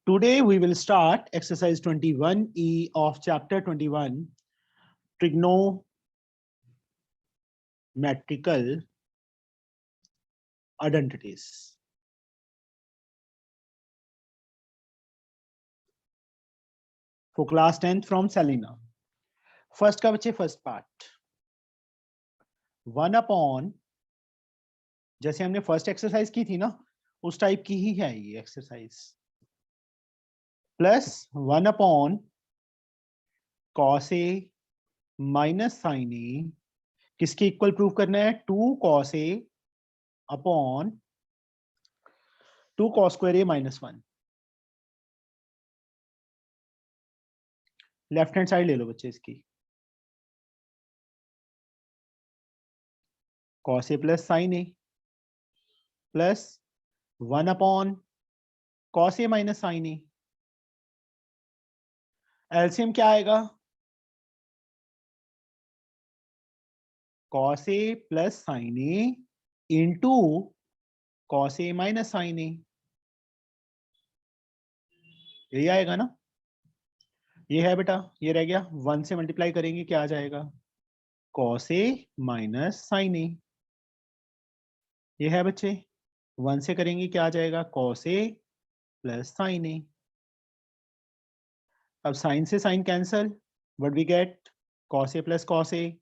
Today we will start exercise 21E of chapter 21, trigonometrical identities. For class 10th from Selena. First का बच्चे first part. 1 upon, जैसे हमने first exercise की थी ना, उस टाइप की ही है ये exercise. Plus 1 upon cos A minus sin A, किसके इक्वल प्रूव करना है? 2 cos A upon 2 cos square A minus 1. Left hand side ले लो बच्चे इसकी. cos A plus sin A plus 1 upon cos A minus sin A. LCM क्या आएगा? cos A plus sin A into cos A minus sin A. यही आएगा ना? ये है बेटा, ये रह गया. 1 से मल्टीप्लाई करेंगे क्या आ जाएगा? cos A minus sin A. ये है बच्चे. 1 से करेंगे क्या आ जाएगा? cos A plus sin A. अब साइन से sine cancel. What we get? cos A plus cos A,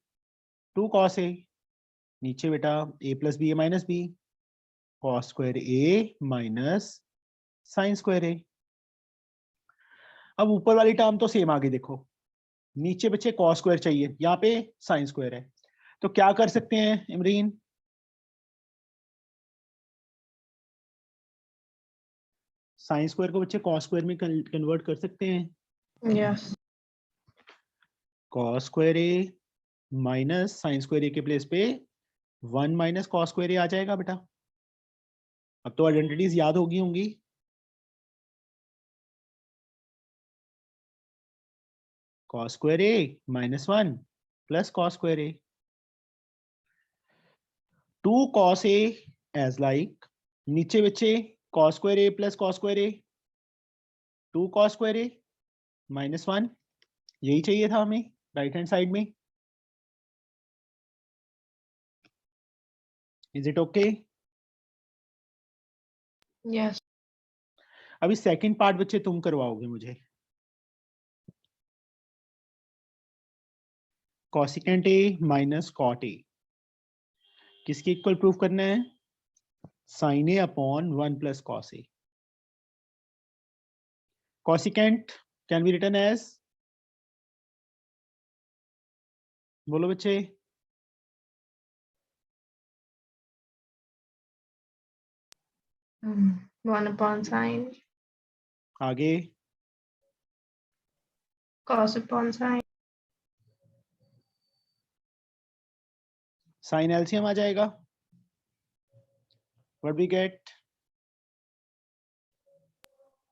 2 cos A. नीचे बेटा a plus b a minus b, cos square A minus sin square A. अब ऊपर वाली term तो same आगे देखो. नीचे बच्चे cos square चाहिए, यहाँ पे sin square है. तो क्या कर सकते हैं इमरीन? sin square को बच्चे cos square में कन्वर्ट कर सकते हैं. Yes. cos square A minus sin square A के प्लेस पे 1 minus cos square A आ जाएगा बेटा. अब तो आइडेंटिटीज याद होगी होंगी. cos square A minus 1 plus cos square A. 2 cos A as like, नीचे बच्चे cos square A plus cos square A, 2 cos square A minus 1. यही चाहिए था हमें राइट हैंड साइड में. Is it okay? Yes. अभी सेकंड पार्ट बच्चे तुम करवाओगे मुझे. cosecant A minus cot A किसके इक्वल प्रूफ करना है? sin A upon 1 plus cos A. cosecant can be written as, बोलो बच्चे. 1 upon sine, आगे cos upon sine, sin LCM आ जाएगा. What we get?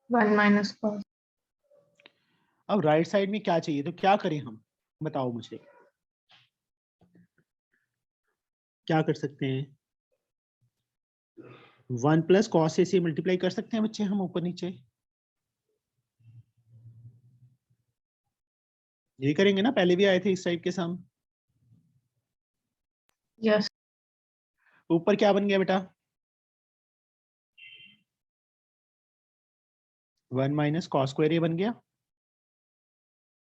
1 minus cos. अब राइट साइड में क्या चाहिए? तो क्या करें हम? बताओ मुझे. क्या कर सकते हैं? 1 प्लस cos A से मल्टीप्लाई कर सकते हैं बच्चे हम ऊपर नीचे. यही करेंगे ना? पहले भी आए थे इस टाइप के सम. Yes. ऊपर क्या बन गया बेटा? 1 माइनस cos square A बन गया.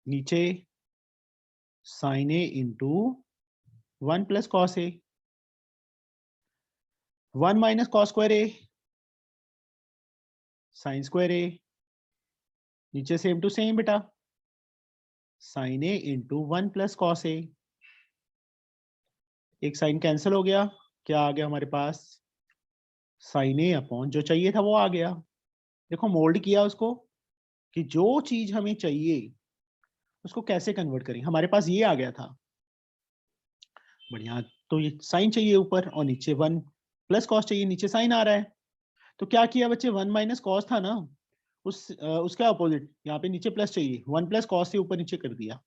नीचे sin A into 1 plus cos A. 1 minus cos square A, sin square A. नीचे सेम टू सेम बेटा, sin A into 1 plus cos A. एक साइन कैंसिल हो गया. क्या आ गया हमारे पास? sin A अपॉन जो चाहिए था वो आ गया. देखो मोल्ड किया उसको कि जो चीज हमें चाहिए उसको कैसे कन्वर्ट करें. हमारे पास ये आ गया था. बढ़िया. तो ये साइन चाहिए ऊपर और नीचे 1 प्लस कॉस चाहिए, नीचे साइन आ रहा है. तो क्या किया बच्चे? 1 माइनस कॉस था ना, उसका अपोजिट यहाँ पे नीचे प्लस चाहिए. 1 प्लस कॉस से ऊपर नीचे कर दिया.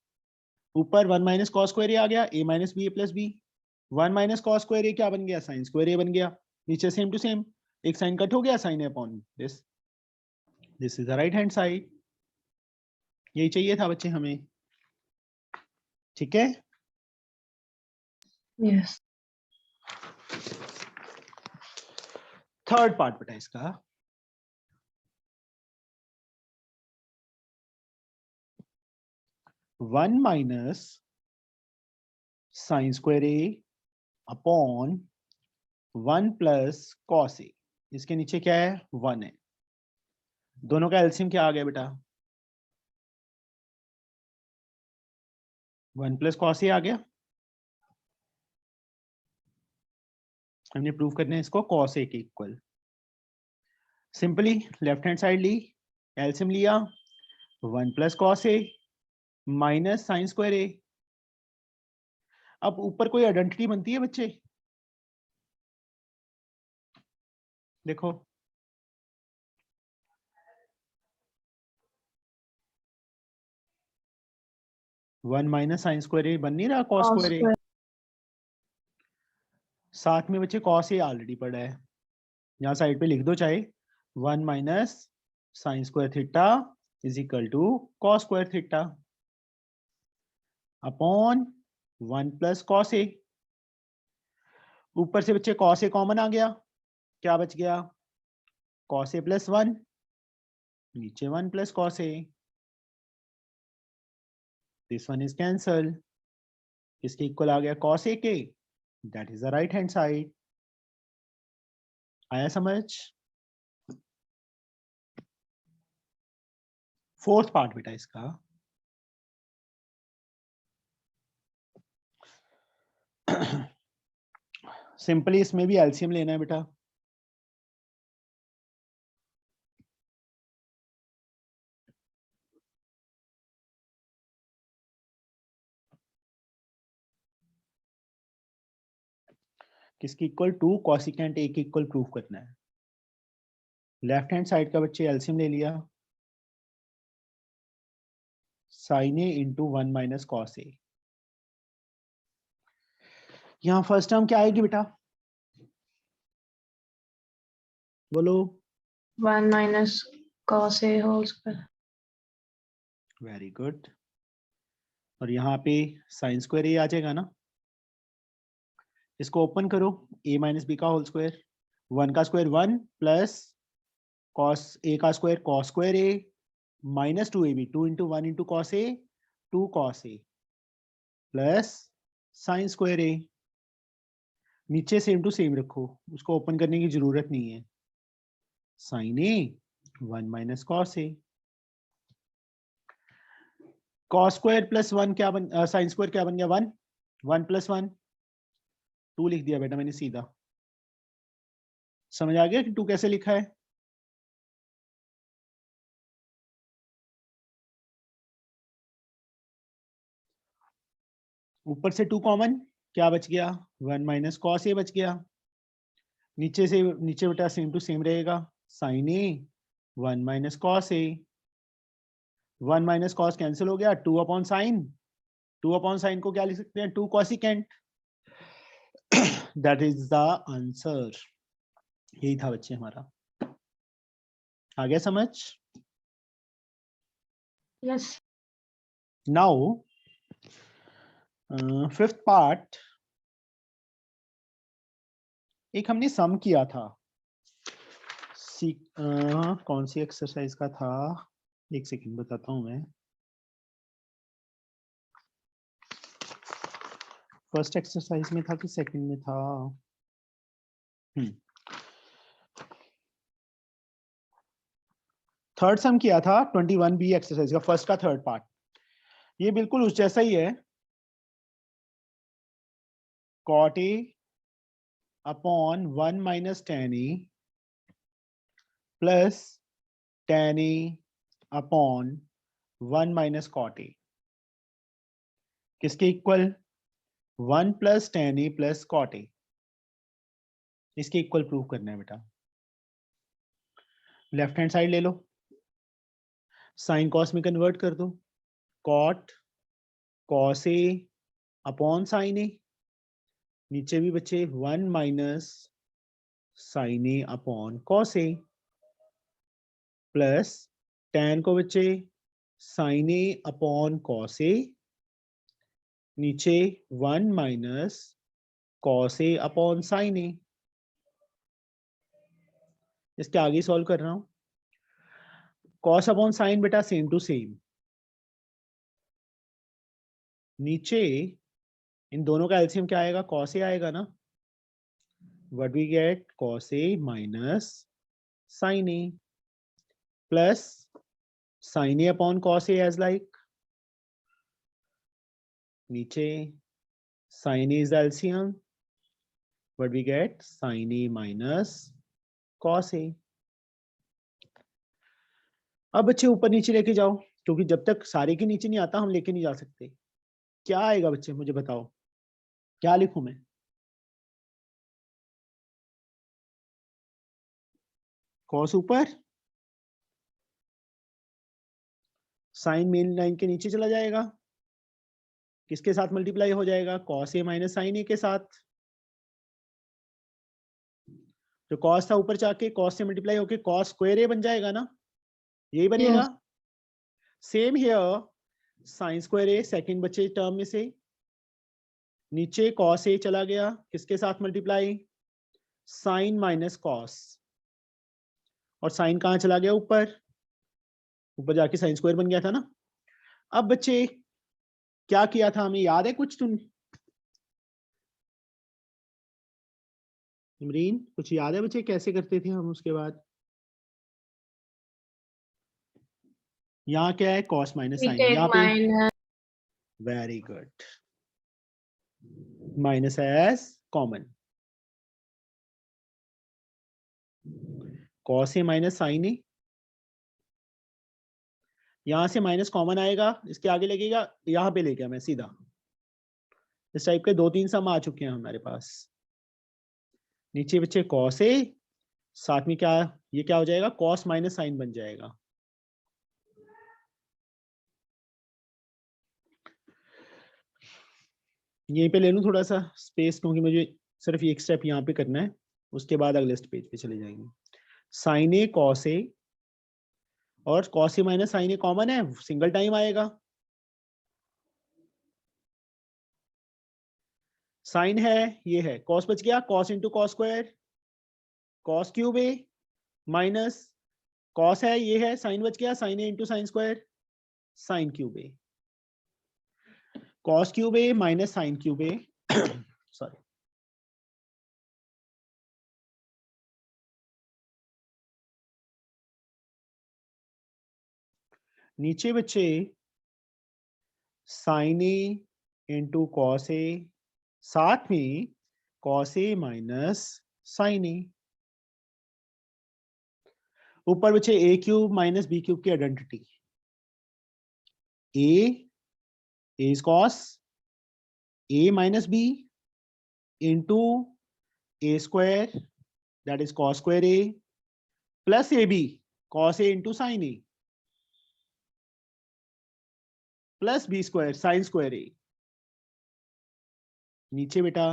ऊपर 1 माइनस कॉस स्क्वायर आ गया, a minus B A plus B. 1 minus cos square A क्या बन गया? साइन स्क्वायर ए बन गया. नीचे सेम टू सेम, एक साइन कट हो गया, sine A upon this. This is the right hand side. यही चाहिए था बच्चे हमें, ठीक है। Yes. थर्ड पार्ट बेटा इसका, वन माइनस साइन स्क्वायर ए अपॉन वन प्लस कॉस ए। इसके नीचे क्या है, वन है। दोनों का एलसीएम क्या आ गया बेटा, वन प्लस कॉस ए आ गया। हमने प्रूव करना है इसको कॉस ए के equal. Simply left hand side ली, एलसीएम लिया, one plus cos A minus sine square A. अब ऊपर कोई आइडेंटिटी बनती है बच्चे, देखो one minus sine square A बन नहीं रहा cos Cos square A. square. साथ में बच्चे कॉस ए ऑलरेडी पड़ा है, यहाँ साइड पे लिख दो चाहे, one minus sine square theta is equal to cos square theta upon one plus cos A. ऊपर से बच्चे कॉस ए कॉमन आ गया, क्या बच गया, कॉस ए प्लस वन, नीचे one plus cos A, this one is cancel. इसके इक्वल आ गया कॉस ए के, that is the right hand side. आया समझ। फोर्थ पार्ट बेटा इसका, सिंपली इसमें भी एलसीएम लेना है बेटा। किसकी इक्वल टू कॉसिकेंट ए के इक्वल प्रूफ करना है। लेफ्ट हैंड साइड का बच्चे एलसीएम ले लिया, sign A into one minus cos ए। यहाँ फर्स्ट टर्म क्या आएगी बेटा, बोलो। 1 minus cos a whole square. Very good. और यहाँ पे साइन स्क्वायर ए आ जाएगा ना, इसको ओपन करो, ए माइनस बी का होल स्क्वायर, वन का square one plus cos A का square cos square A minus two A B, two into one into cos A, two cos A plus sine square ए। नीचे same to same रखो, उसको open करने की जरूरत नहीं है। Sine a one minus cos a, cos square plus one क्या बन, साइन स्क्वायर क्या बन गया, one, one plus one, two लिख दिया बेटा मैंने सीधा। समझ आ गया कि टू कैसे लिखा है। ऊपर से टू कॉमन, क्या बच गया, वन माइनस कॉस ए बच गया। नीचे से नीचे बेटा सेम टू सेम रहेगा, sine a one minus cos a, one minus cos cancel हो गया, two upon sine, two upon sine को क्या लिख सकते हैं, two cosecant. That is the answer. यही था बच्चे हमारा, आ गया समझ। Yes. नाउ फिफ्थ पार्ट, एक हमने सम किया था, कौन सी एक्सरसाइज का था, एक सेकंड बताता हूं मैं। फर्स्ट एक्सरसाइज में था कि सेकंड में था, थर्ड सम किया था 21B एक्सरसाइज का, फर्स्ट का थर्ड पार्ट। ये बिल्कुल उस जैसा ही है, cot A upon one minus tan A plus tan A upon one minus cot A, किसके equal, one plus tan A plus cot A। इसके इक्वल प्रूव करना है बेटा। लेफ्ट हैंड साइड ले लो, साइन कॉस में कन्वर्ट कर दो, cot cos A upon sine A, नीचे भी बच्चे one minus sine A upon cos A plus tan को बच्चे sin a upon cos a, नीचे 1 minus cos a upon sin a। इसके आगे सॉल्व कर रहा हूं। cos अपॉन sin बेटा सेम टू सेम, नीचे इन दोनों का एलसीएम क्या आएगा, cos a आएगा ना। What we get, cos a minus sin a plus sin a upon cos a as like, नीचे sin a is the LCM, what we get, sin a minus cos a। अब बच्चे ऊपर नीचे लेके जाओ, क्योंकि जब तक सारे के नीचे नहीं आता हम लेके नहीं जा सकते। क्या आएगा बच्चे मुझे बताओ, क्या लिखूं मैं? cos ऊपर, sin मेन लाइन के नीचे चला जाएगा, किसके साथ मल्टीप्लाई हो जाएगा, cos a minus sin a के साथ। जो cos था ऊपर जाके cos से मल्टीप्लाई होके cos स्क्वायर a बन जाएगा ना, यही बनेगा। Same here, sin square a second बचे टर्म में से, नीचे cos a चला गया, किसके साथ मल्टीप्लाई, sin माइनस cos, और sin कहाँ चला गया, ऊपर, ऊपर जाके sin स्क्वायर बन गया था ना। अब बच्चे क्या किया था हमें याद है कुछ, तुम इमरीन कुछ याद है बच्चे कैसे करते थे हम? उसके बाद यहाँ क्या है, cos माइनस sin, यहाँ पे very good, minus as common, cos a minus sin a, यहां से माइनस कॉमन आएगा, इसके आगे लगेगा, यहाँ पे लेके मैं सीधा, इस टाइप के 2-3 सम आ चुके हैं हमारे पास। नीचे बच्चे cos a, साथ में क्या, ये क्या हो जाएगा, cos माइनस sin बन जाएगा। यहीं पे ले लूं थोड़ा सा स्पेस, क्योंकि मुझे सिर्फ एक स्टेप यहाँ पे करना है, उसके बाद अगले पेज पे चले जाएंगे। sin a cos a, और cos a minus sin a common है, सिंगल टाइम आएगा। sin है, ये है, cos बच गया, cos into cos square, cos cube a minus cos है, ये है, sin बच गया, sin a into sine square, sin cube a, cos cube a minus sin cube a sorry, नीचे बच्चे sin a into cos a, साथ में cos a minus sin a, ऊपर बच्चे a cube minus b cube की identity, a is cos a minus b into a square, that is cos square a, plus ab cos a into sin a, plus b square sin square a। नीचे बेटा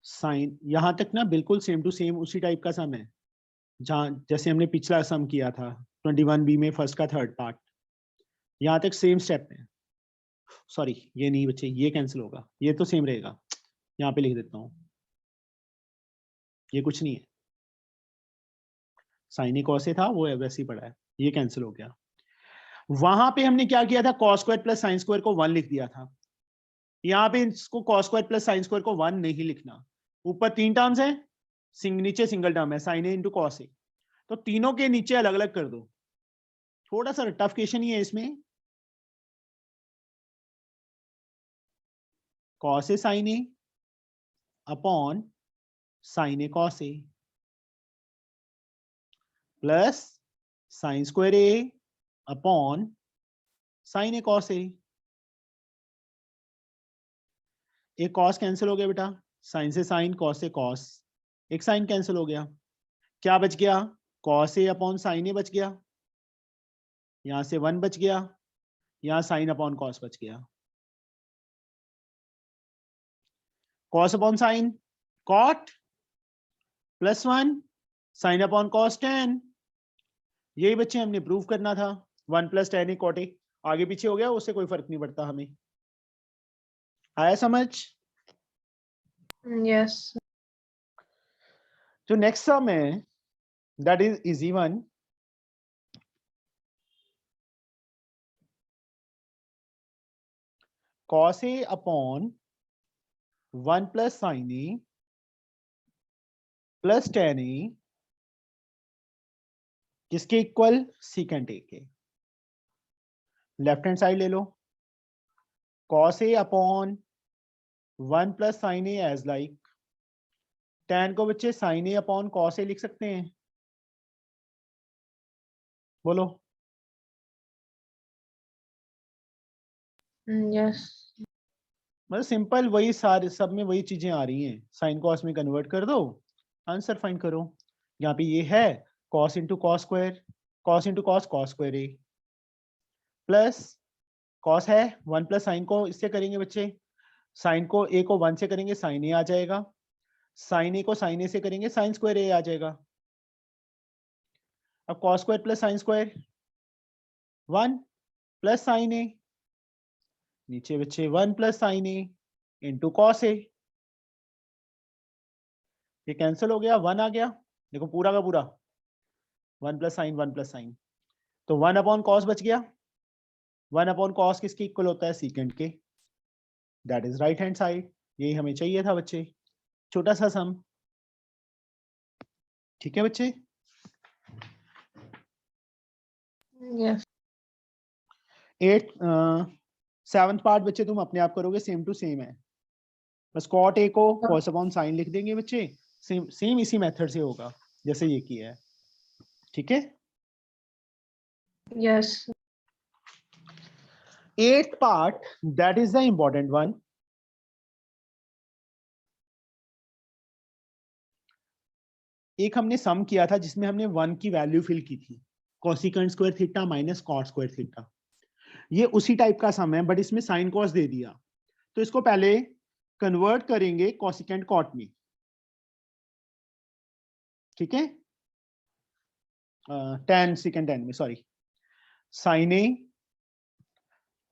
sign, यहां तक ना बिल्कुल same to same उसी type का सम है, जहां जैसे हमने पिछला सम किया था 21B में फर्स्ट का थर्ड पार्ट, यहां तक सेम स्टेप है। सॉरी ये नहीं बच्चे, ये कैंसिल होगा, ये तो सेम रहेगा, यहाँ पे लिख देता हूं, ये कुछ नहीं है, साइन ए कॉस ए था वो वैसे ही पड़ा है, ये कैंसिल हो गया। वहां पे हमने क्या किया था, cos square plus sine square को 1 लिख दिया था, यहाँ पे इसको cos square plus sine square को 1 नहीं लिखना। ऊपर 3 टर्म्स है, नीचे सिंगल टर्म है, साइन ए इंटू कॉस ए, तो तीनों के नीचे अलग अलग कर दो। थोड़ा सा टफ क्वेश्चन ही है इसमें, cos A sine A upon sine A cos A plus sine square A upon sine A cos ए। एक कॉस कैंसिल हो गया बेटा, साइन से साइन, कॉस से कॉस, एक साइन कैंसिल हो गया, क्या बच गया, कॉस ए अपॉन साइन ए बच गया, यहां से 1 बच गया, यहां साइन अपॉन कॉस बच गया, cos upon sine cot plus 1 sine upon cos tan, यही बच्चे हमने प्रूव करना था। 1 plus tan a cot a, आगे पीछे हो गया उससे कोई फर्क नहीं पड़ता हमें। आया समझ? Yes. जो नेक्स्ट सम है that is easy one. Cos A upon 1 plus sine A plus tan A किसके इक्वल? सीकेंट ए के। लेफ्ट हैंड साइड ले लो, cos A upon 1 plus sine A as like, tan को बच्चे sine A upon cos A लिख सकते हैं, बोलो। Yes. मतलब सिंपल, वही सारे सब में वही चीजें आ रही हैं, साइन कॉस में कन्वर्ट कर दो, आंसर फाइंड करो। यहाँ पे ये है cos into cos square, cos into cos cos square ए, प्लस कॉस है 1 प्लस साइन को इससे करेंगे बच्चे, साइन को ए को 1 से करेंगे साइन ए आ जाएगा, साइन ए को साइन ए से करेंगे साइन स्क्वायर ए आ जाएगा। अब cos square plus sine square 1 plus sine A, नीचे बच्चे 1 plus sine A into cos A, ये कैंसिल हो गया, 1 आ गया, देखो पूरा का पूरा 1 प्लस साइन 1 प्लस साइन, तो 1 अपॉन कॉस बच गया। 1 अपॉन कॉस किसके इक्वल होता है? सीकेंट के। That is right hand side, यही हमें चाहिए था बच्चे, छोटा सा सम। ठीक है बच्चे? Yes. 7th पार्ट बच्चे तुम अपने आप करोगे, सेम टू सेम है, बस कॉट ए को कॉस अपॉन साइन लिख देंगे बच्चे, सेम सेम इसी मेथड से होगा जैसे ये किया है। ठीक है? Yes. 8th part that is the important one. एक हमने सम किया था जिसमें हमने 1 की वैल्यू फिल की थी, cosecant square theta minus cot square theta, ये उसी टाइप का सम है बट इसमें साइन कॉस दे दिया, तो इसको पहले कन्वर्ट करेंगे कोसिकेंट कॉट में। ठीक है? टेन सेकेंड टेन में, सॉरी, साइन ए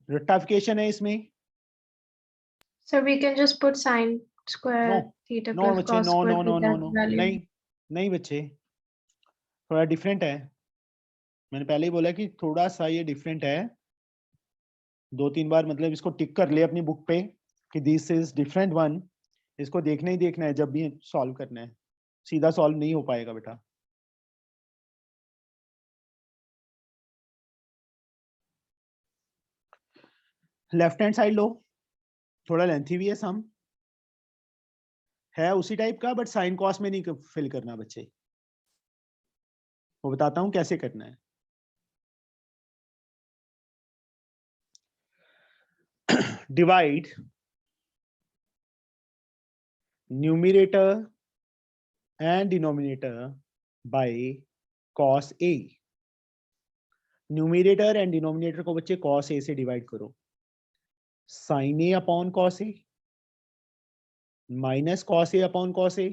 रेक्टिफिकेशन है इसमें। So we can just put sine square no theta no plus बच्चे, cos no square no no theta no no, value. नहीं नहीं बच्चे, थोड़ा डिफरेंट है, मैंने पहले ही बोला कि थोड़ा सा ये डिफरेंट है, 2-3 बार मतलब इसको टिक कर ले अपनी बुक पे कि दिस इज डिफरेंट वन, इसको देखना ही देखना है जब भी सॉल्व करना है, सीधा सॉल्व नहीं हो पाएगा बेटा। लेफ्ट हैंड साइड लो, थोड़ा लेंथी भी है सम, है उसी टाइप का बट साइन कॉस में नहीं फिल करना बच्चे, वो बताता हूं कैसे करना है। Divide numerator and denominator by cos A. Numerator and denominator को बच्चे कॉस ए से डिवाइड करो, sign A upon cos A minus cos A upon cos A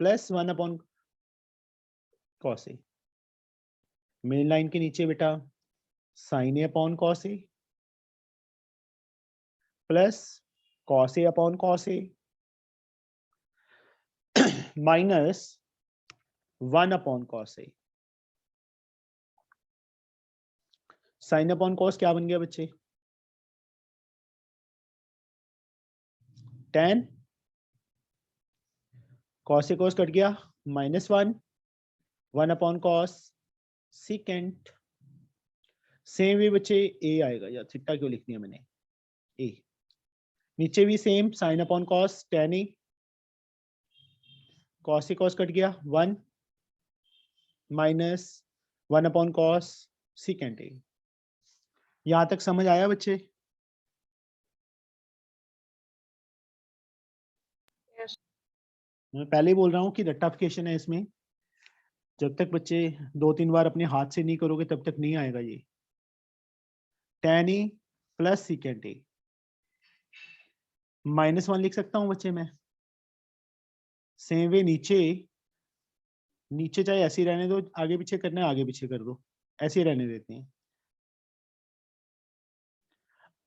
plus 1 upon cos A, main line के नीचे बेटा sign A upon cos A plus cos A upon cos A minus 1 upon cos A. Sign upon cos क्या बन गया बच्चे? 10, cos से cos cut गया -1, 1 upon cos secant. Same way बच्चे ए आएगा, या थीटा क्यों लिख दिया मैंने, ए। नीचे भी same sign upon cos tan ए, कॉस से कॉस कट गया 1 minus 1 upon cos secant A. यहां तक समझ आया बच्चे? Yes. मैं पहले ही बोल रहा हूँ कि रेक्टिफिकेशन है इसमें, जब तक बच्चे 2-3 बार अपने हाथ से नहीं करोगे तब तक नहीं आएगा ये। tan ए प्लस सीकेंट ए -1 लिख सकता हूँ बच्चे मैं, सेम वे नीचे चाहे ऐसे ही रहने दो, आगे पीछे करना है आगे पीछे कर दो, ऐसे ही रहने देते हैं।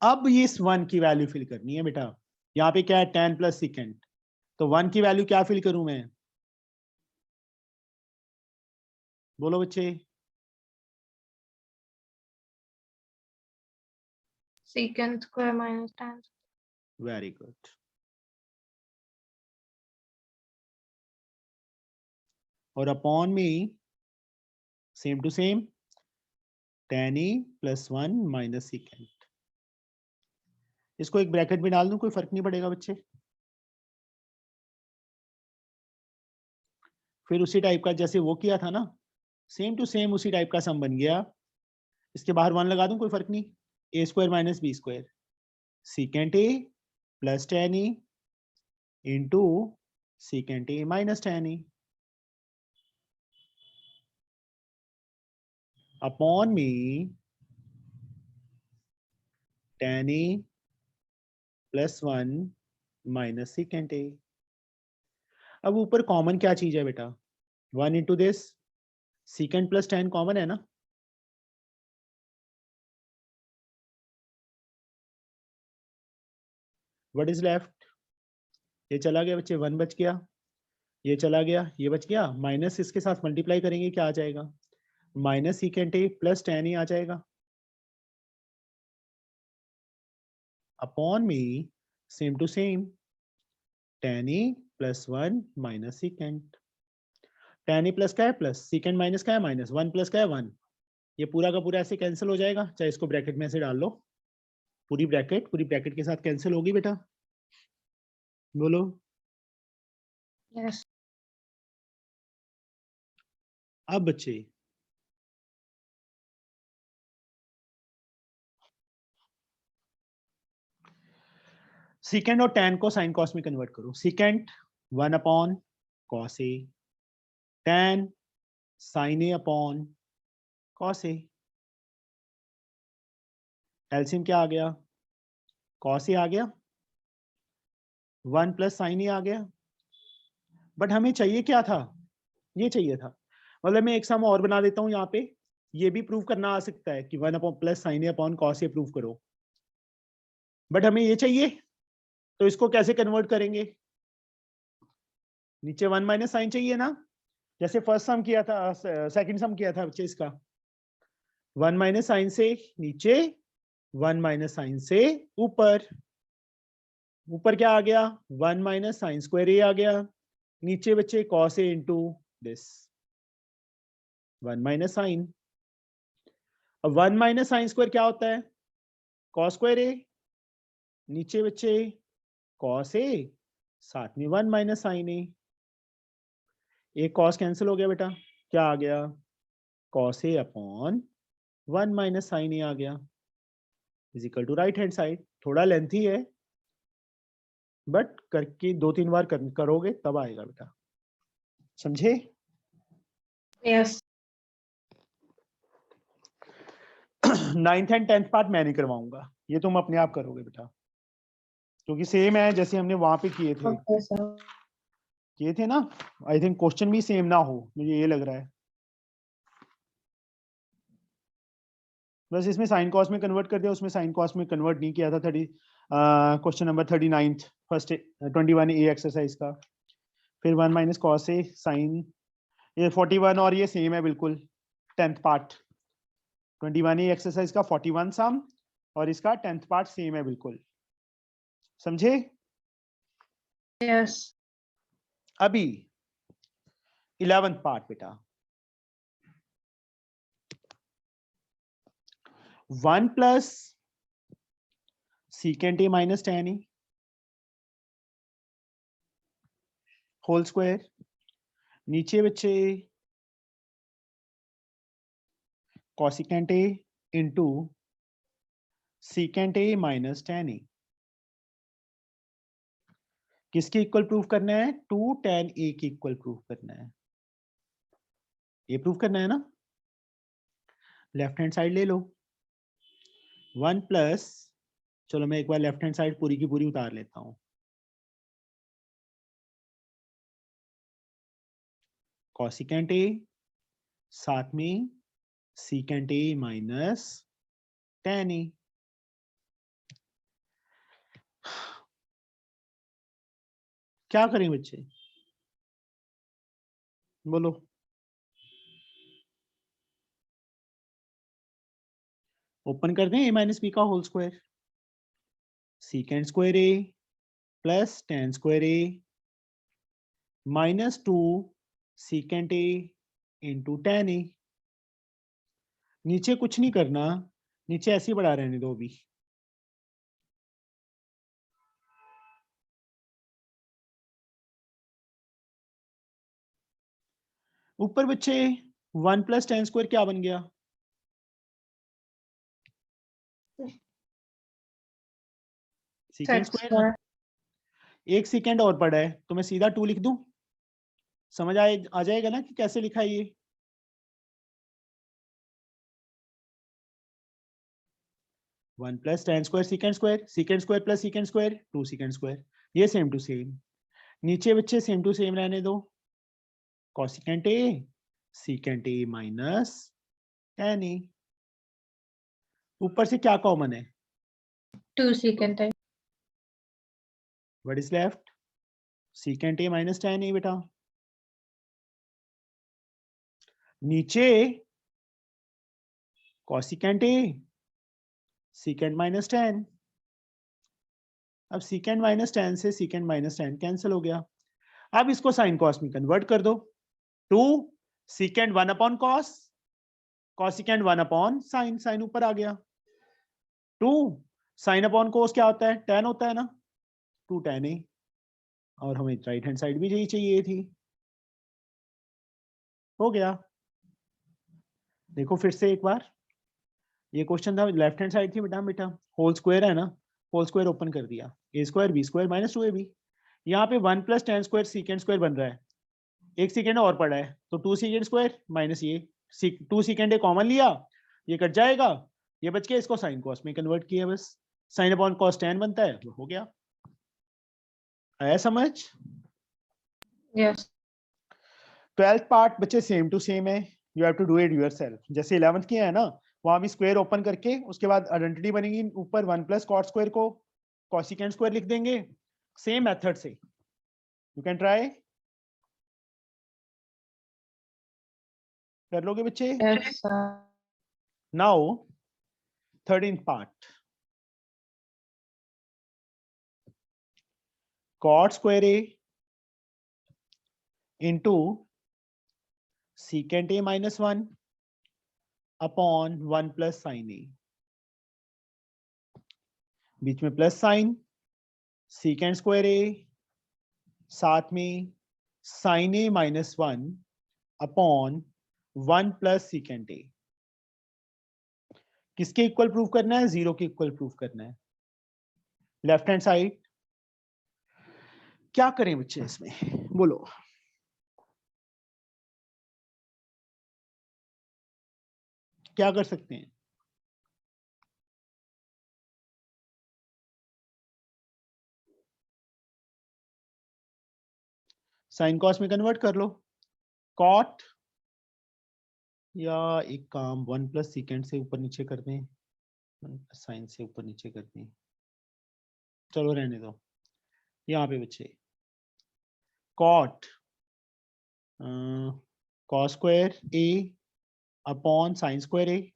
अब ये इस 1 की वैल्यू फिल करनी है बेटा। यहाँ पे क्या है 10 प्लस सेकेंड, तो 1 की वैल्यू क्या फिल करूं मैं, बोलो बच्चे। secant square minus tan. Very good. और अपॉन में same to same tan e plus 1 minus secant. इसको एक ब्रैकेट में डाल दूं, कोई फर्क नहीं पड़ेगा बच्चे। फिर उसी टाइप का जैसे वो किया था ना, सेम टू सेम उसी टाइप का सम बन गया। इसके बाहर 1 लगा दूं, कोई फर्क नहीं। A square minus B square secant A plus tan e into secant A minus tan e upon में tan e plus 1 minus secant A. अब ऊपर कॉमन क्या चीज है बेटा, 1 into this, secant plus tan common है ना, व्हाट इज लेफ्ट, ये चला गया बच्चे, 1 बच गया, ये चला गया, ये बच गया, माइनस इसके साथ मल्टीप्लाई करेंगे क्या आ जाएगा, माइनस सीकेंट ए प्लस tan आ जाएगा अपॉन में same to same tan e plus 1 minus secant. tan e plus क्या है प्लस, सीकेंट माइनस क्या है माइनस, 1 प्लस क्या है 1। ये पूरा का पूरा ऐसे कैंसिल हो जाएगा, चाहे इसको ब्रैकेट में ऐसे डाल लो, पूरी ब्रैकेट के साथ कैंसिल होगी बेटा, बोलो। Yes. अब बच्चे सीकेंट और tan को साइन कॉस में कन्वर्ट करो। Secant 1 upon cos A, tan sign A upon cos A. LCM क्या आ गया, कॉस ए आ गया, 1 प्लस साइन ए आ गया। बट हमें चाहिए क्या था, ये चाहिए था। मतलब मैं एक सम और बना देता हूं यहाँ पे, ये भी प्रूव करना आ सकता है कि 1 upon plus sine A upon cos A prove करो, बट हमें ये चाहिए, तो इसको कैसे कन्वर्ट करेंगे, नीचे 1 माइनस साइन चाहिए ना, जैसे फर्स्ट सम किया था, सेकंड सम किया था बच्चे इसका, 1 माइनस साइन से नीचे, 1 माइनस साइन से ऊपर, ऊपर क्या आ गया 1 माइनस साइन स्क्वायर ए आ गया, नीचे बच्चे cos A into this 1 minus sine. अब 1 माइनस साइन स्क्वायर क्या होता है, कॉस स्क्वायर ए, नीचे बच्चे कॉस ए, साथ में 1 माइनस साइन ए, एक कॉस कैंसिल हो गया बेटा, क्या आ गया cos A upon 1 minus sine a आ गया, is equal to right hand side. थोड़ा लेंथी है, बट करके 2-3 बार करोगे तब आएगा बेटा, समझे। Yes. 9th and 10th part मैं नहीं करवाऊंगा, ये तुम अपने आप करोगे बेटा, क्योंकि सेम है जैसे हमने वहां पे किए थे, Okay, sir. किए थे ना। आई थिंक क्वेश्चन भी सेम ना हो, मुझे ये लग रहा है, बस इसमें साइन कॉस में कन्वर्ट कर दिया, उसमें साइन कॉस में कन्वर्ट नहीं किया था। क्वेश्चन नंबर 39 फर्स्ट 21 ए एक्सरसाइज का। फिर 1 माइनस कॉस ए साइन, ये 41 और ये सेम है बिल्कुल, 10th पार्ट 21 ए एक्सरसाइज का 41 सम और इसका 10th पार्ट सेम है बिल्कुल, समझे। Yes. अभी 11th पार्ट बेटा, 1 plus secant A minus tan a whole square, नीचे बच्चे cosecant a into secant A minus tan a. किसके इक्वल प्रूफ करना है, 2 tan a के इक्वल प्रूफ करना है, ये प्रूफ करना है ना। लेफ्ट हैंड साइड ले लो, 1 प्लस, चलो मैं एक बार लेफ्ट हैंड साइड पूरी की पूरी उतार लेता हूं, कॉसिकेंट ए साथ में secant A minus tan a. क्या करें बच्चे, बोलो। ओपन कर दें a माइनस बी का whole square, secant square A plus tan square A minus 2 secant a into tan a. नीचे कुछ नहीं करना, नीचे ऐसे ही बढ़ा रहने दो अभी। ऊपर बच्चे 1 प्लस tan स्क्वायर क्या बन गया, सीकेंट Sec स्क्वायर। square. एक सेकेंड और पड़ा है तो मैं सीधा 2 लिख दूं, समझ आ जाएगा ना कि कैसे लिखा है ये। One plus tan square secant square plus secant square 2 secant square, ये सेम टू सेम। नीचे बच्चे सेम टू सेम रहने दो, cosecant A secant A minus tan ए। ऊपर से क्या कॉमन है, 2 secant A. What is left, secant A minus tan ए बेटा। नीचे cosecant A secant minus tan। अब सीकेंट माइनस tan से सीकेंट माइनस tan कैंसिल हो गया। अब इसको साइन कॉस में कन्वर्ट कर दो, 2 secant 1 upon cos, cosecant 1 upon sine, sine ऊपर आ गया। 2 साइन अपॉन कोस क्या होता है, tan होता है ना, 2 tan ए। और हमें राइट हैंड साइड भी यही चाहिए थी, हो गया। देखो फिर से एक बार, ये क्वेश्चन था लेफ्ट हैंड साइड थी बेटा, होल स्क्वायर है ना, होल स्क्वायर ओपन कर दिया, A square B square minus 2ab। यहाँ पे 1 plus tan square secant square बन रहा है, एक सेकेंड और पड़ा है तो 2 सीकेंट स्क्वायर माइनस ये 2 सीकेंट ए कॉमन लिया, ये कट जाएगा, ये बच गया, इसको साइन कॉस में कन्वर्ट किया बस, साइन अपॉन कॉस tan बनता है, वो हो गया। आया समझ? Yes. 12th पार्ट बच्चे सेम टू सेम है, you have to do it yourself. जैसे 11th किया है ना, वहां भी स्क्वायर ओपन करके उसके बाद आइडेंटिटी बनेगी, ऊपर 1 प्लस कॉट स्क्वायर को कॉसिकेंट स्क्वायर लिख देंगे, सेम मेथड से। यू कैन ट्राई, कर लोगे बच्चे? Yes. Now 13th part, cot square a into secant A minus 1 upon 1 plus sine a, बीच में plus sine, secant square a साथ में sine a minus 1 upon 1 plus secant a. किसके equal proof करना है, 0 के इक्वल प्रूफ करना है। लेफ्ट हैंड साइड क्या करें बच्चे इसमें, बोलो। क्या कर सकते हैं, साइन कॉस में कन्वर्ट कर लो, कॉट, या एक काम 1 प्लस सीकेंट से ऊपर नीचे कर दें, 1 प्लस साइन से ऊपर नीचे कर दें, चलो रहने दो। यहाँ पे बच्चे कॉट कॉस स्क्वायर ए अपॉन साइन स्क्वायर ए,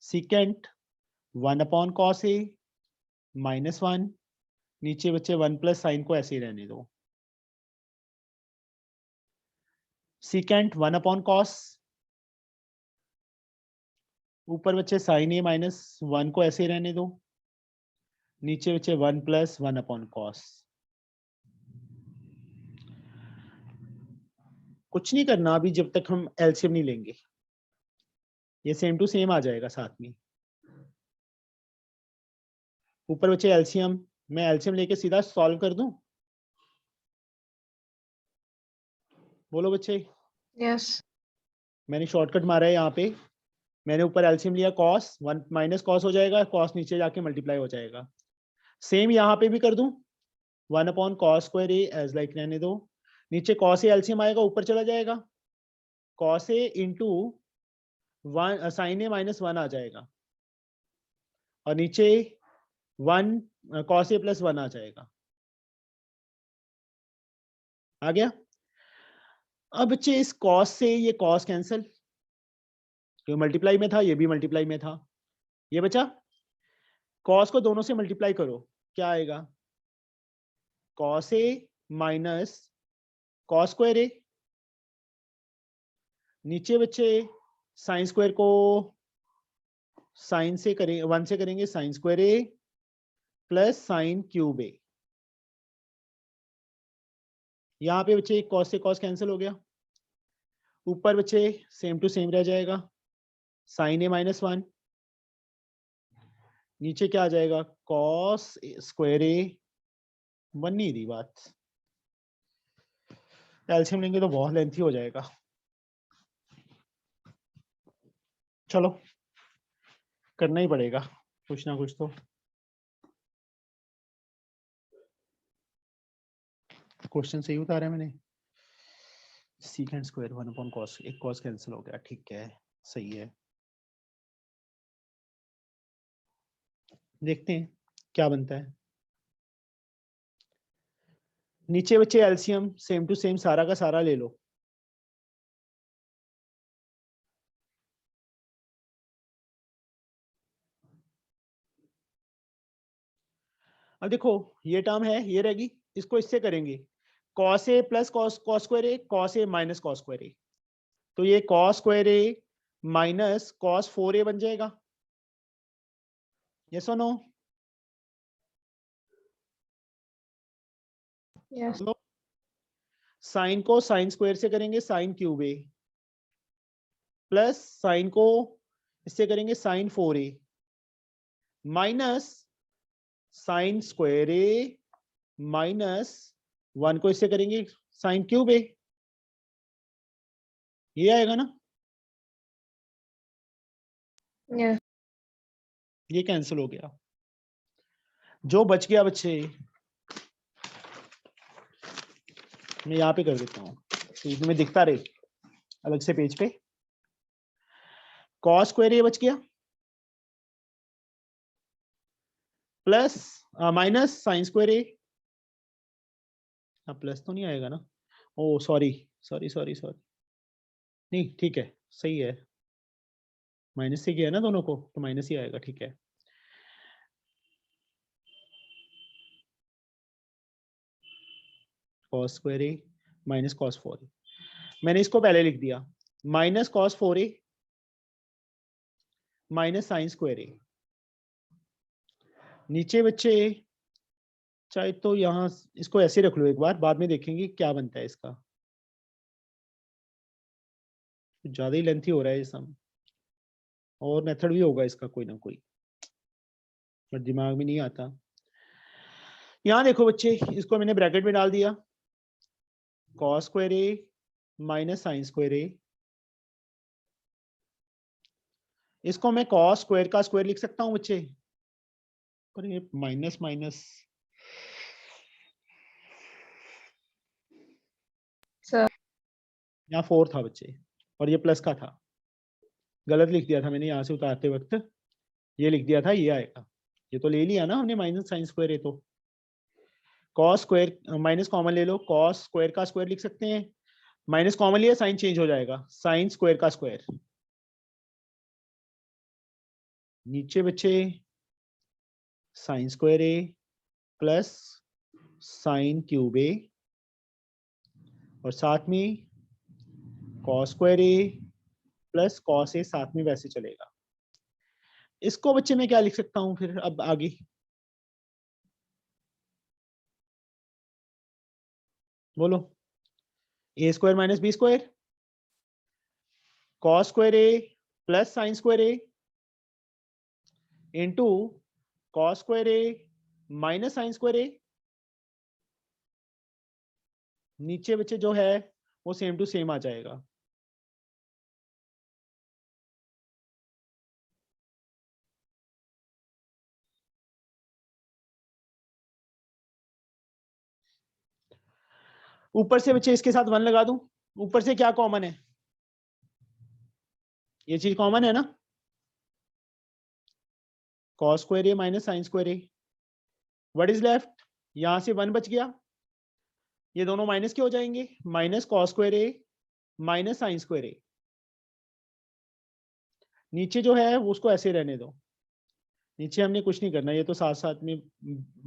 सीकेंट 1 अपॉन कॉस ए माइनस 1, नीचे बच्चे 1 प्लस साइन को ऐसे ही रहने दो, सीकेंट 1 अपॉन कॉस, ऊपर बच्चे साइन ए माइनस 1 को ऐसे ही रहने दो, नीचे बच्चे 1 प्लस 1 अपॉन कॉस। कुछ नहीं करना अभी जब तक हम एलसीएम नहीं लेंगे, ये सेम टू सेम आ जाएगा साथ में। ऊपर बच्चे एलसीएम, मैं एलसीएम लेके सीधा सॉल्व कर दूं, बोलो बच्चे। Yes. मैंने शॉर्टकट मारा है यहाँ पे, मैंने ऊपर एलसीएम लिया, कॉस 1 माइनस कॉस हो जाएगा, कॉस नीचे जाके मल्टीप्लाई हो जाएगा। सेम यहाँ पे भी कर दूं, 1 upon cos square a as like रहने दो, नीचे कॉस ए एलसीएम आएगा, ऊपर चला जाएगा, cos A into one sine a minus one आ जाएगा, और नीचे वन कॉस ए प्लस वन आ जाएगा। आ गया। अब बच्चे इस कॉस से ये कॉस कैंसिल, ये मल्टीप्लाई में था, ये भी मल्टीप्लाई में था, ये बचा। कॉस को दोनों से मल्टीप्लाई करो, क्या आएगा? Cos A minus cos square ए, नीचे बच्चे साइन स्क्वायर को साइन से करें, वन से करेंगे साइन स्क्वायर ए प्लस साइन क्यूब ए। यहाँ पे बच्चे कॉस से कॉस कैंसिल हो गया, ऊपर बच्चे सेम टू सेम रह जाएगा, साइन ए माइनस वन, नीचे क्या आ जाएगा? Cos square A. बन नहीं रही बात, एलसीएम लेंगे तो बहुत लेंथी हो जाएगा। चलो करना ही पड़ेगा कुछ ना कुछ तो। क्वेश्चन सही उतारा है मैंने। Secant square one upon cos, एक कॉस कैंसिल हो गया, ठीक है, सही है। देखते हैं क्या बनता है। नीचे बच्चे एलसीएम सेम टू सेम सारा का सारा ले लो, अब देखो ये टर्म है, ये रहेगी, इसको इससे करेंगे, cos A plus cos square a, cos A minus cos square a, तो ये कॉस स्क्वायर ए माइनस कॉस 4a बन जाएगा। यस और नो? यस साइन को साइन स्क्वायर से करेंगे sine cube a, plus sine को इससे करेंगे sine 4a, minus sine square ए माइनस वन को इससे करेंगे साइन क्यूब ए, ये आएगा ना? यस ये कैंसिल हो गया। जो बच गया बच्चे, मैं यहाँ पे कर देता हूँ तो इसमें दिखता रहे अलग से पेज पे। कॉस स्क्वायर ए बच गया, प्लस माइनस साइन स्क्वायर ए, प्लस तो नहीं आएगा ना? ओ सॉरी सॉरी सॉरी सॉरी, नहीं ठीक है, सही है, माइनस से किया ना दोनों को तो माइनस ही आएगा, ठीक है। कॉस स्क्वायर ए माइनस कॉस 4a, मैंने इसको पहले लिख दिया, minus cos 4a minus sine square ए। नीचे बच्चे चाहे तो यहाँ इसको ऐसे रख लो, एक बार बाद में देखेंगे क्या बनता है इसका, ज्यादा ही लेंथी हो रहा है ये सब, और मेथड भी होगा इसका कोई ना कोई, पर दिमाग में नहीं आता। यहाँ देखो बच्चे, इसको मैंने ब्रैकेट में डाल दिया, कॉस स्क्वायर ए माइनस साइन स्क्वायर ए, इसको मैं कॉस स्क्वायर का स्क्वायर लिख सकता हूँ बच्चे, पर ये माइनस माइनस, सर यहाँ 4 था बच्चे और ये प्लस का था, गलत लिख दिया था मैंने यहाँ से उतारते वक्त, ये लिख दिया था, ये आएगा, ये तो ले लिया ना हमने माइनस साइन स्क्वायर है, तो कॉस स्क्वायर माइनस कॉमन ले लो, कॉस स्क्वायर का स्क्वायर लिख सकते हैं, माइनस कॉमन लिया साइन चेंज हो जाएगा, साइन स्क्वायर का स्क्वायर, नीचे बच्चे साइन स्क्वायर ए प्लस साइन क्यूब ए, और साथ में कॉस स्क्वायर ए प्लस कॉस ए साथ में वैसे चलेगा। इसको बच्चे मैं क्या लिख सकता हूं फिर अब आगे? बोलो, a square minus B square, cos square A plus sine square a into cos square A minus sine square ए, नीचे बच्चे जो है वो सेम टू सेम आ जाएगा। ऊपर से बच्चे इसके साथ 1 लगा दूं, ऊपर से क्या कॉमन है, ये चीज कॉमन है ना, cos square A minus sine square A, what is left, यहां से 1 बच गया, ये दोनों माइनस के हो जाएंगे, माइनस cos स्क्वायर ए माइनस साइन स्क्वायर ए, नीचे जो है उसको ऐसे रहने दो, नीचे हमने कुछ नहीं करना, ये तो साथ साथ में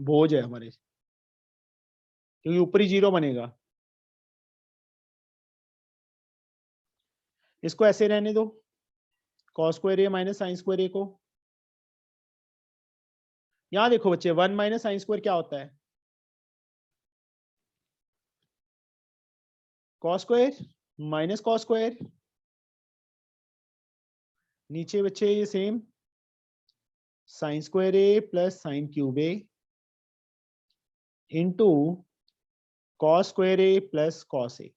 बोझ है हमारे, क्योंकि ऊपरी 0 बनेगा, इसको ऐसे रहने दो, cos स्क्वायर ए माइनस साइन स्क्वायर ए को, यहां देखो बच्चे 1 माइनस साइन स्क्वायर क्या होता है, cos square minus cos square, नीचे बच्चे ये सेम साइन स्क्वायर ए प्लस साइन क्यूब ए इंटू cos स्क्वायर ए प्लस cos ए,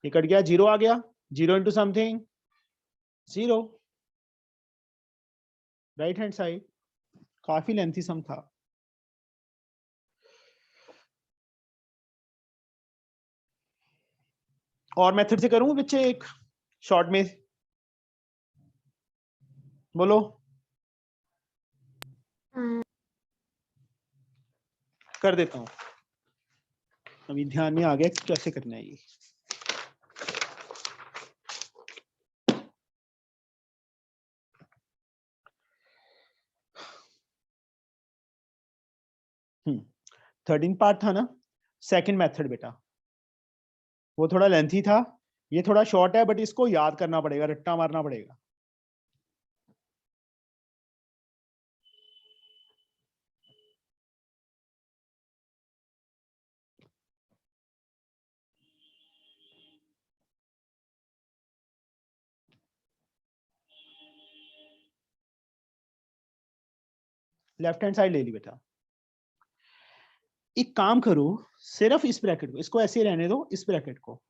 ये कट गया, 0 आ गया, 0 into something 0, right hand side, काफी लेंथी सम था। और मेथड से करूं बच्चे एक शॉर्ट में, बोलो, कर देता हूं, अभी ध्यान में आ गया कि कैसे करना है ये। हम्म 13 पार्ट था ना, सेकंड मेथड बेटा, वो थोड़ा लेंथी था, ये थोड़ा शॉर्ट है, बट इसको याद करना पड़ेगा, रट्टा मारना पड़ेगा। लेफ्ट हैंड साइड ले ली बेटा, एक काम करो, सिर्फ इस ब्रैकेट को, इसको ऐसे रहने दो, इस ब्रैकेट को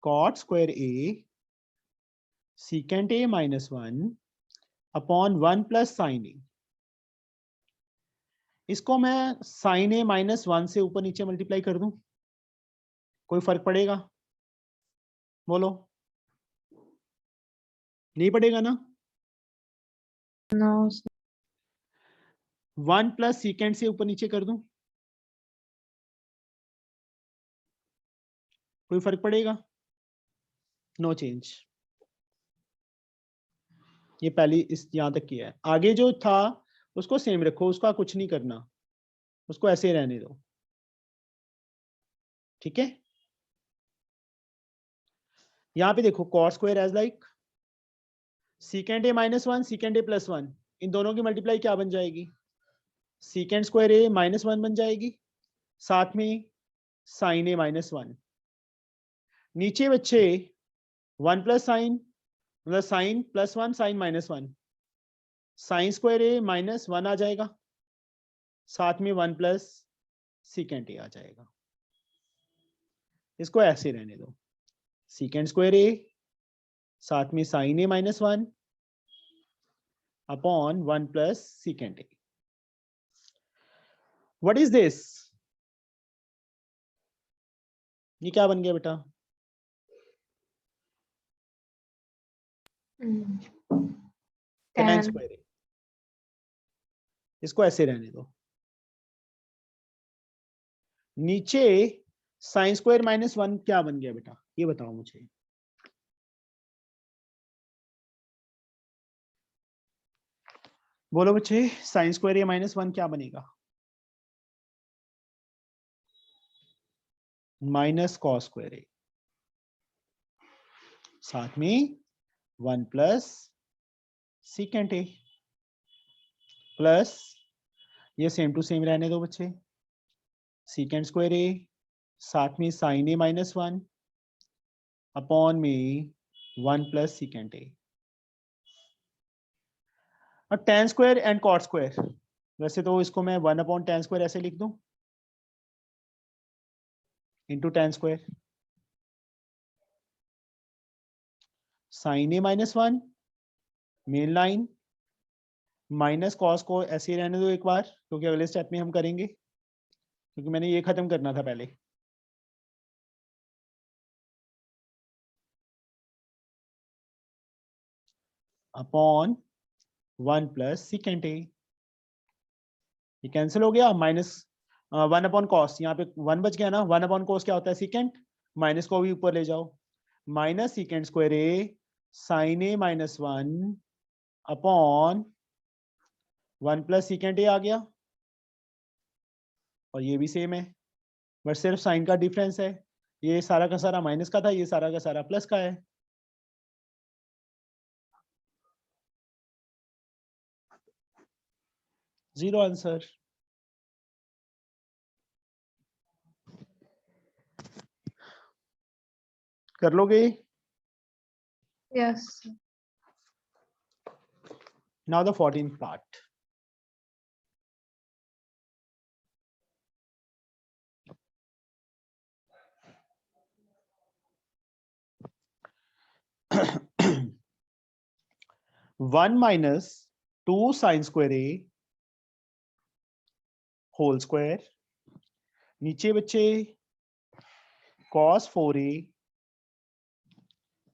cot square a secant a minus 1 upon 1 plus sine ए, इसको मैं साइन ए माइनस 1 से ऊपर नीचे मल्टीप्लाई कर दूं, कोई फर्क पड़ेगा, बोलो, नहीं पड़ेगा ना, नो 1 प्लस सीकेंड से ऊपर नीचे कर दूं, कोई फर्क पड़ेगा, नो चेंज, ये पहली इस यहां तक किया है, आगे जो था उसको सेम रखो, उसका कुछ नहीं करना, उसको ऐसे रहने दो, ठीक है। यहां पे देखो cos square as like secant a minus 1 secant a plus 1, इन दोनों की मल्टीप्लाई क्या बन जाएगी, सीकेंड स्क्वायर ए माइनस 1 बन जाएगी, साथ में साइन ए माइनस 1, नीचे बच्चे 1 प्लस साइन, मतलब sine plus 1 sine minus 1, sine square ए माइनस 1 आ जाएगा, साथ में 1 प्लस सीकेंड ए आ जाएगा, इसको ऐसे रहने दो, सीकेंड स्क्वायर ए साथ में sine a minus 1 upon 1 plus secant a, what is this, ये क्या बन गया बेटा, tan स्क्वायर ए, इसको ऐसे रहने दो, नीचे साइन स्क्वायर माइनस 1 क्या बन गया बेटा, ये बताओ मुझे, बोलो बच्चे, साइन स्क्वायर ए माइनस 1 क्या बनेगा, माइनस कॉस स्क्वायर ए, साथ में 1 प्लस सीकेंट ए, प्लस ये सेम टू सेम रहने दो बच्चे, सीकेंट स्क्वायर ए साथ में साइन ए माइनस 1 अपॉन में 1 प्लस सीकेंट ए, और tan square and cot square, वैसे तो इसको मैं 1 अपॉन tan स्क्वायर ऐसे लिख दूं, into tan square, sine a minus 1 main line, minus cos को ऐसे ही रहने दो एक बार, क्योंकि अगले स्टेप में हम करेंगे, क्योंकि मैंने ये खत्म करना था पहले। अपॉन 1 प्लस सीकेंट ए, ये कैंसिल हो गया। माइनस 1 अपॉन कॉस, यहाँ पे 1 बच गया ना। 1 अपॉन कॉस क्या होता है? सीकेंट। माइनस को भी ऊपर ले जाओ, minus secant square a sine a minus 1 upon 1 plus secant a आ गया। और ये भी सेम है, बट सिर्फ साइन का डिफरेंस है। ये सारा का सारा माइनस का था, ये सारा का सारा प्लस का है। Zero answer. कर लोगे? Yes. Now the 14th part. One minus 2 sine square a whole square, नीचे बच्चे cos 4a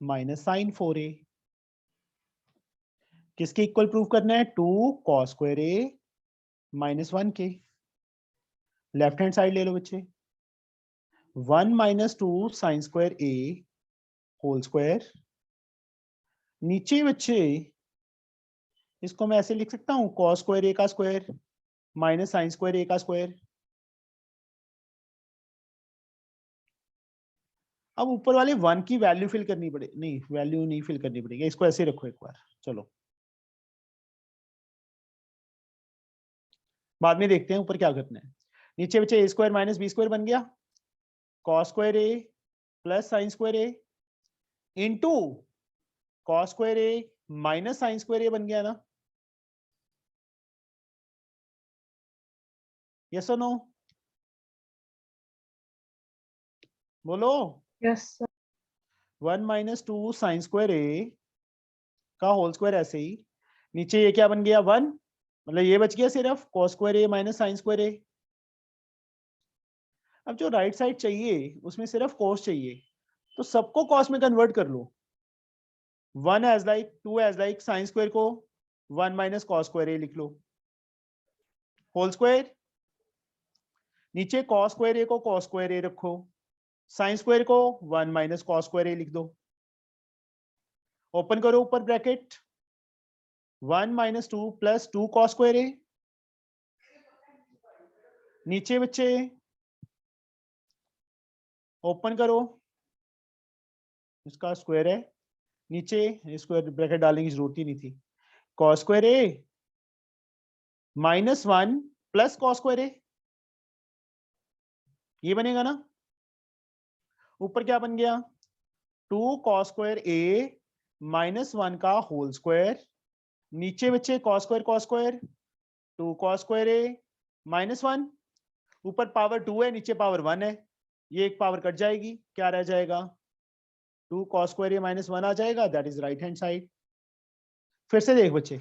minus sign 4a। किसके इक्वल प्रूव करना है? 2 cos स्क्वायर a माइनस 1 के। लेफ्ट हैंड साइड ले लो बच्चे। 1 minus 2 sine square a whole square, नीचे बच्चे इसको मैं ऐसे लिख सकता हूं, cos स्क्वायर a का square minus sine square a का स्क्वायर। अब ऊपर वाले 1 की वैल्यू फिल करनी पड़े, नहीं वैल्यू नहीं फिल करनी पड़ेगी, इसको ऐसे रखो एक बार। चलो बाद में देखते हैं ऊपर क्या करना है। नीचे बच्चे a square minus B square बन गया, cos square a plus sine square a into cos square a minus sine square a बन गया ना। यस और नो? बोलो। Yes, sir. 1 minus 2 sine square a का होल स्क्वायर, ऐसे ही नीचे ये क्या बन गया? 1, मतलब ये बच गया सिर्फ cos square a minus sine square a। अब जो राइट साइड चाहिए उसमें सिर्फ cos चाहिए, तो सबको cos में कन्वर्ट कर लो। 1 as like 2 as like sine square को 1 माइनस cos स्क्वायर a लिख लो होल स्क्वायर, नीचे cos स्क्वायर a को cos स्क्वायर a रखो, साइन स्क्वायर को 1 माइनस cos स्क्वायर a लिख दो। ओपन करो ऊपर bracket, 1 minus 2 plus 2 cos square a, नीचे बच्चे ओपन करो, इसका स्क्वायर है, नीचे स्क्वायर ब्रैकेट डालने की जरूरत ही नहीं थी। cos square a minus 1 plus cos square a, ये बनेगा ना। ऊपर क्या बन गया? 2 cos स्क्वायर a माइनस 1 का होल स्क्वायर, नीचे बच्चे cos square 2 cos square a minus 1, ऊपर पावर 2 है नीचे पावर 1 है, ये एक पावर कट जाएगी, क्या रह जाएगा? 2 cos स्क्वायर a माइनस 1 आ जाएगा, that is right hand side. फिर से देख बच्चे,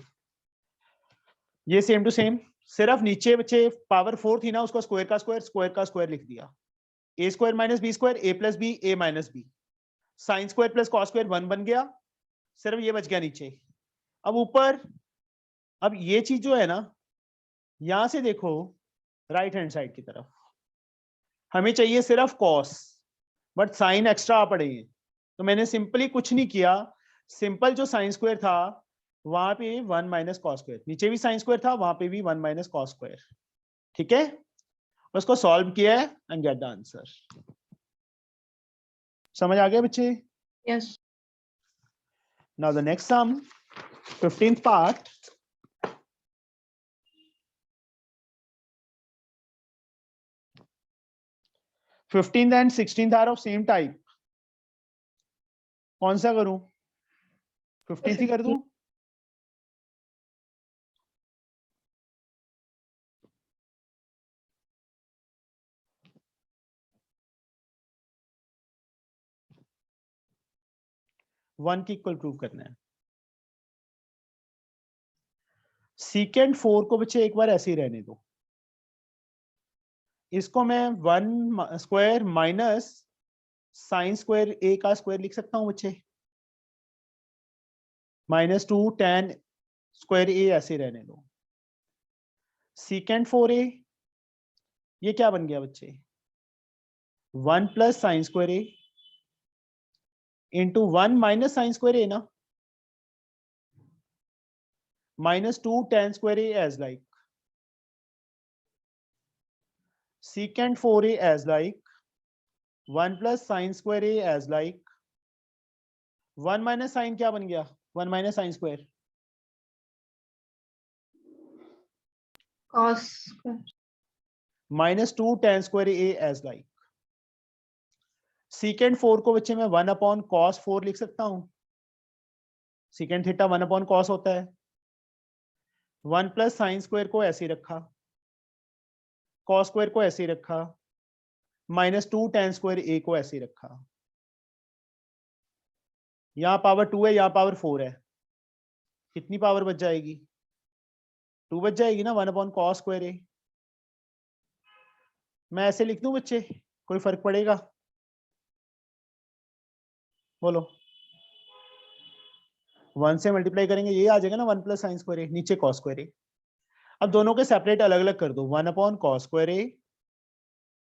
ये सेम टू सेम, सिर्फ नीचे बच्चे पावर 4 थी ना, उसको स्क्वायर का स्क्वायर लिख दिया। a square minus B square, a plus b a minus b, sine square plus cos square 1 बन गया, सिर्फ ये बच गया नीचे। अब ऊपर, अब ये चीज जो है ना, यहां से देखो राइट हैंड साइड की तरफ, हमें चाहिए सिर्फ कॉस, बट साइन एक्स्ट्रा पड़े हैं, तो मैंने सिंपली कुछ नहीं किया, सिंपल जो साइन स्क्वायर था वहां पे 1 माइनस कॉस स्क्वायर, नीचे भी साइन स्क्वायर था वहां पे भी 1 माइनस कॉस स्क्वायर, ठीक है। उसको सॉल्व किया है एंड गेट द आंसर। समझ आ गया बच्चे? Yes. Now the next sum, 15th part. Fifteenth and 16th are of same type. कौन सा करूं? 15th ही कर दूं? वन की इक्वल प्रूव करना है। सीकेंड 4 को बच्चे एक बार ऐसे ही रहने दो, इसको मैं 1 स्क्वायर माइनस साइन स्क्वायर ए का स्क्वायर लिख सकता हूं बच्चे, -2 tan स्क्वायर ए ऐसे रहने दो। सीकेंड 4a ये क्या बन गया बच्चे, 1 plus sine square a into 1 minus sine square a ना, -2 tan square a as like, secant 4a as like 1 plus sin square a as like 1 minus sin क्या बन गया, 1 minus sin square cos -2 tan square a as like, secant 4 को बच्चे मैं 1 upon cos 4 लिख सकता हूं, secant थीटा 1 upon cos होता है, 1 plus sin square को ऐसे ही रखा, cos square को ऐसे ही रखा, -2 tan square a को ऐसे ही रखा, यहां पावर 2 है, यहां पावर 4 है, कितनी पावर बच जाएगी, 2 बच जाएगी ना, 1 अपॉन cos स्क्वायर ए। मैं ऐसे लिख दूं बच्चे, कोई फर्क पड़ेगा, बोलो, 1 से मल्टीप्लाई करेंगे ये आ जाएगा ना 1 प्लस साइन स्क्वायर ए, नीचे cos स्क्वायर ए। अब दोनों के सेपरेट अलग अलग कर दो, 1 upon cos square A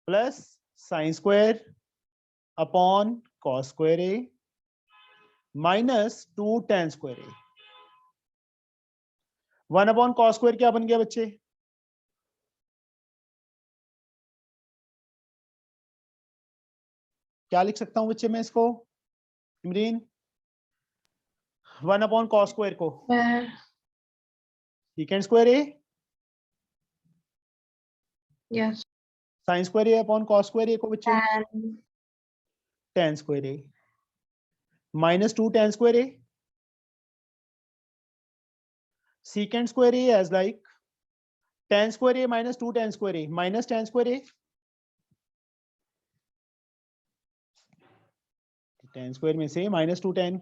plus sine square upon cos square a -2 tan square a. 1 upon cos square क्या बन गया बच्चे, क्या लिख सकता हूं बच्चे मैं इसको, इमरीन, 1 अपॉन cos स्क्वायर को secant स्क्वायर ए yes साइन स्क्वायर ए अपॉन cos स्क्वायर ए को बच्चे tan tan square a -2 tan square a secant square a as like tan square a -2 tan square A minus tan square A, tan square में से -2 tan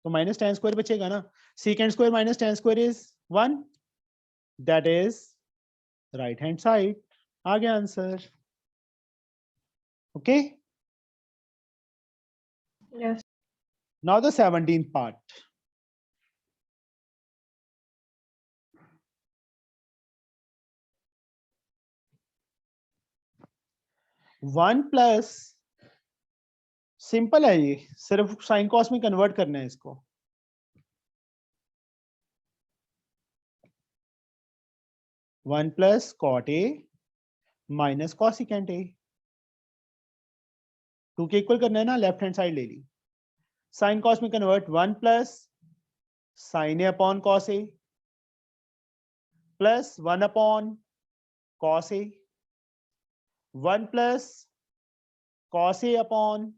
तो minus tan square बचेगा ना, secant square minus tan square is 1, that is right hand side, आ गया answer, okay. yes now the 17th part, one plus, simple है ये, सिर्फ साइन कॉस में कन्वर्ट करना है इसको, one plus cot a minus cosecant a, 2 के इक्वल करना है ना, लेफ्ट हैंड साइड ले ली, साइन कॉस में convert, 1 plus sine A upon cos A plus 1 upon cos A, 1 plus cos A upon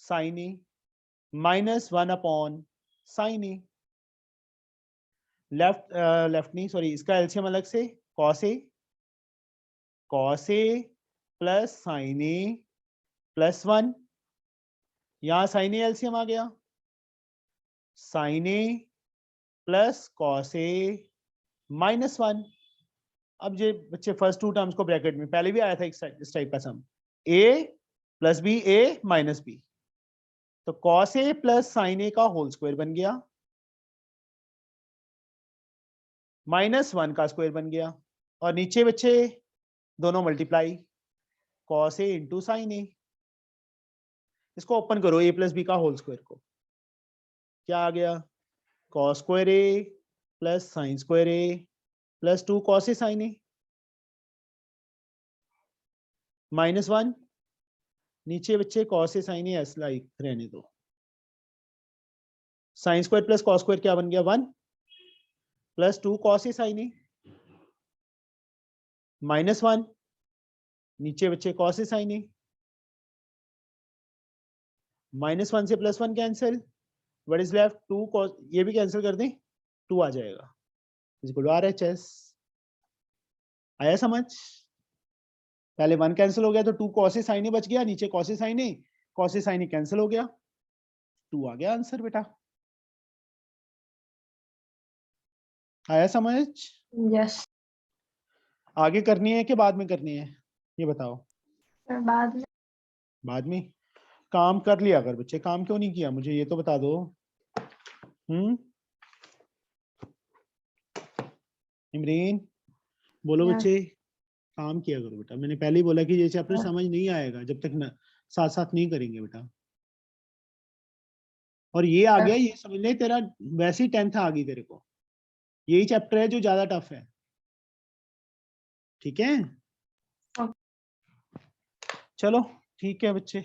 sine A -1 upon sine A, left नहीं sorry, इसका LCM अलग से, cos A plus sine A plus 1, यहां sign A LCM आ गया, sine A plus cos ए -1। अब ये बच्चे first 2 terms को ब्रैकेट में, पहले भी आया था इस टाइप का sum, a plus B A minus B, तो cos A plus sine A का होल स्क्वायर बन गया, -1 का स्क्वायर बन गया, और नीचे बच्चे दोनों मल्टीप्लाई, कॉस ए इंटू साइन ए, इसको ओपन करो, a प्लस बी का होल स्क्वायर को, क्या आ गया, cos square A plus sine square A plus 2 cos A sine A -1, नीचे बच्चे cos A sine A as like रहने दो, sine square plus cos square क्या बन गया, 1 plus 2 cos A sine A -1, नीचे बच्चे कॉस ए साइन ए, -1 से +1 cancel, what is left 2 cos, ये भी कैंसिल कर दें, 2 आ जाएगा, इक्वल टू RHS, आया समझ, पहले 1 कैंसिल हो गया तो 2 cos ए sin ए बच गया, नीचे cos ए sin ए कैंसिल हो गया, 2 आ गया आंसर बेटा, आया समझ, yes आगे करनी है कि बाद में करनी है, ये बताओ। फिर बाद में बाद में काम कर लिया अगर बच्चे, काम क्यों नहीं किया मुझे ये तो बता दो। इमरीन बोलो Yeah. बच्चे, काम किया करो बेटा। मैंने पहले ही बोला कि ये चैप्टर Yeah. समझ नहीं आएगा जब तक ना साथ साथ नहीं करेंगे बेटा। और ये आ गया, ये समझ ले तेरा वैसे ही 10th आ गई तेरे को, यही चैप्टर है जो ज्यादा टफ है, ठीक है। Okay. चलो ठीक है बच्चे।